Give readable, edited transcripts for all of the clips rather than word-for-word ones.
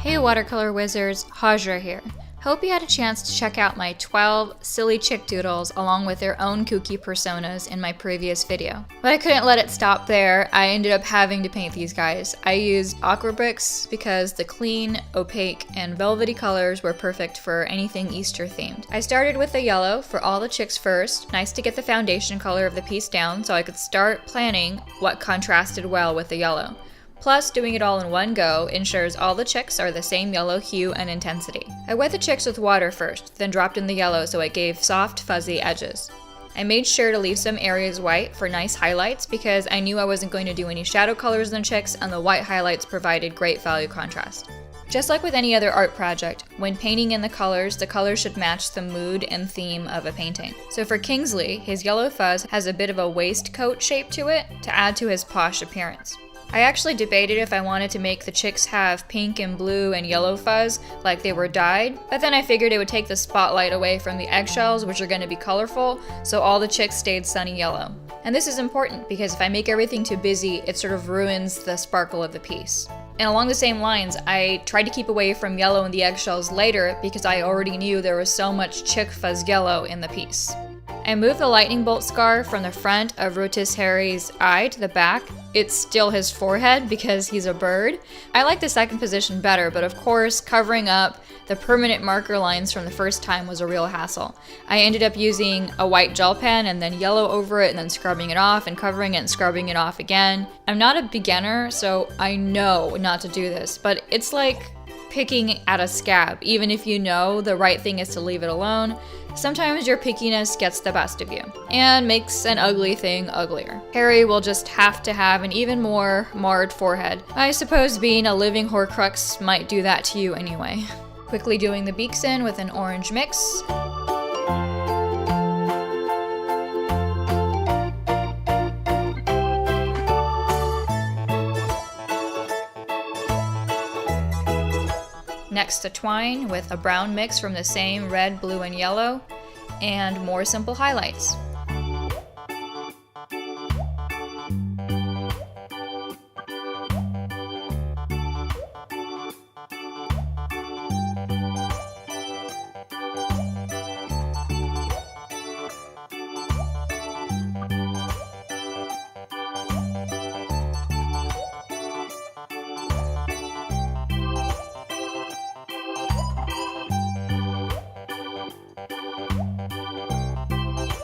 Hey watercolor wizards, Hajra here. Hope you had a chance to check out my 12 silly chick doodles along with their own kooky personas in my previous video. But I couldn't let it stop there. I ended up having to paint these guys. I used aqua bricks because the clean, opaque, and velvety colors were perfect for anything Easter themed. I started with the yellow for all the chicks first. Nice to get the foundation color of the piece down so I could start planning what contrasted well with the yellow. Plus, doing it all in one go ensures all the chicks are the same yellow hue and intensity. I wet the chicks with water first, then dropped in the yellow so it gave soft, fuzzy edges. I made sure to leave some areas white for nice highlights because I knew I wasn't going to do any shadow colors in the chicks, and the white highlights provided great value contrast. Just like with any other art project, when painting in the colors should match the mood and theme of a painting. So for Kingsley, his yellow fuzz has a bit of a waistcoat shape to it to add to his posh appearance. I actually debated if I wanted to make the chicks have pink and blue and yellow fuzz like they were dyed, but then I figured it would take the spotlight away from the eggshells, which are going to be colorful, so all the chicks stayed sunny yellow. And this is important because if I make everything too busy, it sort of ruins the sparkle of the piece. And along the same lines, I tried to keep away from yellow in the eggshells later because I already knew there was so much chick fuzz yellow in the piece. I moved the lightning bolt scar from the front of Rotis Harry's eye to the back. It's still his forehead because he's a bird. I like the second position better, but of course, covering up the permanent marker lines from the first time was a real hassle. I ended up using a white gel pen and then yellow over it and then scrubbing it off and covering it and scrubbing it off again. I'm not a beginner, so I know not to do this, but it's like picking at a scab. Even if you know the right thing is to leave it alone, sometimes your pickiness gets the best of you and makes an ugly thing uglier. Harry will just have to have an even more marred forehead. I suppose being a living Horcrux might do that to you anyway. Quickly doing the beaks in with an orange mix. Next to twine with a brown mix from the same red, blue, and yellow, and more simple highlights.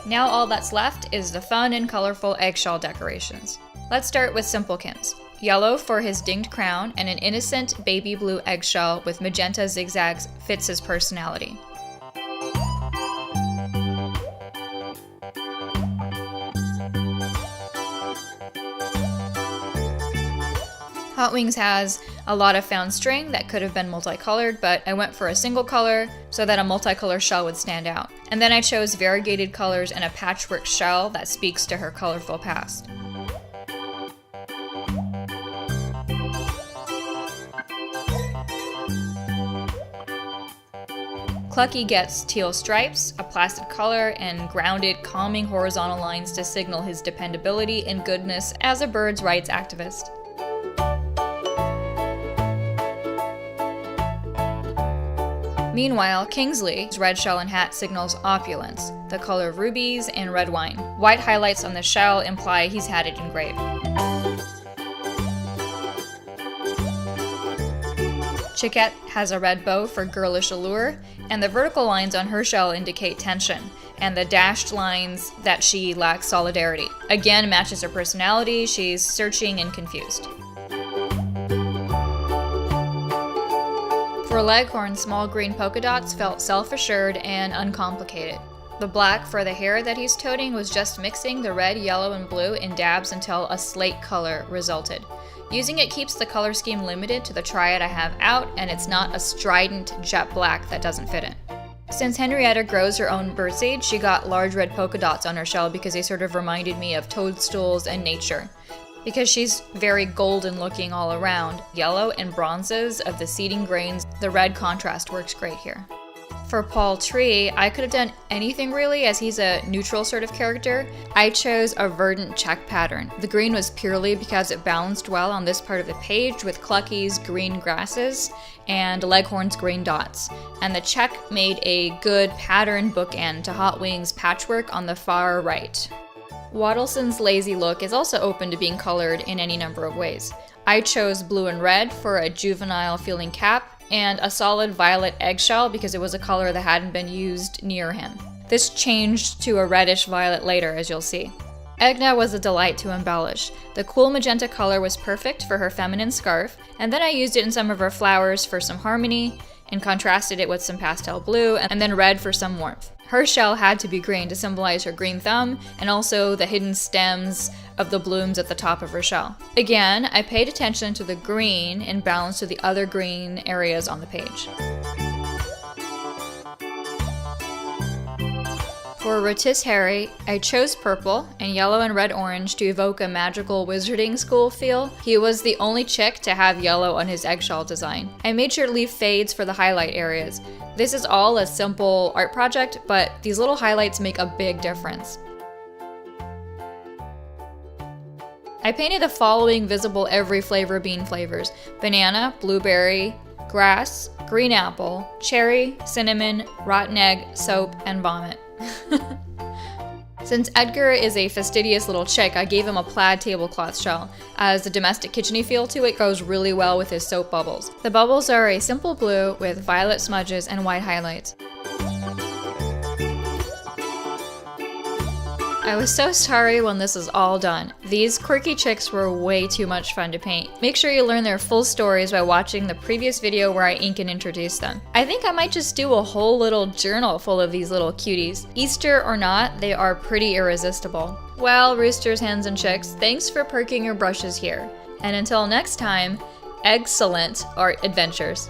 Now all that's left is the fun and colorful eggshell decorations. Let's start with Simplekin's. Yellow for his dinged crown and an innocent baby blue eggshell with magenta zigzags fits his personality. Hot Wings has a lot of found string that could have been multicolored, but I went for a single color so that a multicolor shell would stand out. And then I chose variegated colors and a patchwork shell that speaks to her colorful past. Clucky gets teal stripes, a plastic color, and grounded, calming horizontal lines to signal his dependability and goodness as a birds' rights activist. Meanwhile, Kingsley's red shell and hat signals opulence, the color of rubies and red wine. White highlights on the shell imply he's had it engraved. Chiquette has a red bow for girlish allure, and the vertical lines on her shell indicate tension, and the dashed lines that she lacks solidarity. Again, matches her personality, she's searching and confused. For Leghorn, small green polka dots felt self-assured and uncomplicated. The black for the hair that he's toting was just mixing the red, yellow, and blue in dabs until a slate color resulted. Using it keeps the color scheme limited to the triad I have out, and it's not a strident jet black that doesn't fit in. Since Henrietta grows her own birdseed, she got large red polka dots on her shell because they sort of reminded me of toadstools and nature. Because she's very golden looking all around, yellow and bronzes of the seeding grains, the red contrast works great here. For Paul Tree, I could have done anything really, as he's a neutral sort of character. I chose a verdant check pattern. The green was purely because it balanced well on this part of the page with Clucky's green grasses and Leghorn's green dots. And the check made a good pattern bookend to Hot Wings patchwork on the far right. Waddleson's lazy look is also open to being colored in any number of ways. I chose blue and red for a juvenile feeling cap, and a solid violet eggshell because it was a color that hadn't been used near him. This changed to a reddish violet later, as you'll see. Egna was a delight to embellish. The cool magenta color was perfect for her feminine scarf, and then I used it in some of her flowers for some harmony, and contrasted it with some pastel blue, and then red for some warmth. Her shell had to be green to symbolize her green thumb, and also the hidden stems of the blooms at the top of her shell. Again, I paid attention to the green in balance to the other green areas on the page. For Rotis Harry, I chose purple and yellow and red orange to evoke a magical wizarding school feel. He was the only chick to have yellow on his eggshell design. I made sure to leave fades for the highlight areas. This is all a simple art project, but these little highlights make a big difference. I painted the following visible every flavor bean flavors: banana, blueberry, grass, green apple, cherry, cinnamon, rotten egg, soap, and vomit. Since Edgar is a fastidious little chick, I gave him a plaid tablecloth shell, as the domestic kitchen-y feel to it goes really well with his soap bubbles. The bubbles are a simple blue with violet smudges and white highlights. I was so sorry when this is all done. These quirky chicks were way too much fun to paint. Make sure you learn their full stories by watching the previous video where I ink and introduce them. I think I might just do a whole little journal full of these little cuties. Easter or not, they are pretty irresistible. Well, roosters, hens, and chicks, thanks for perking your brushes here. And until next time, excellent art adventures.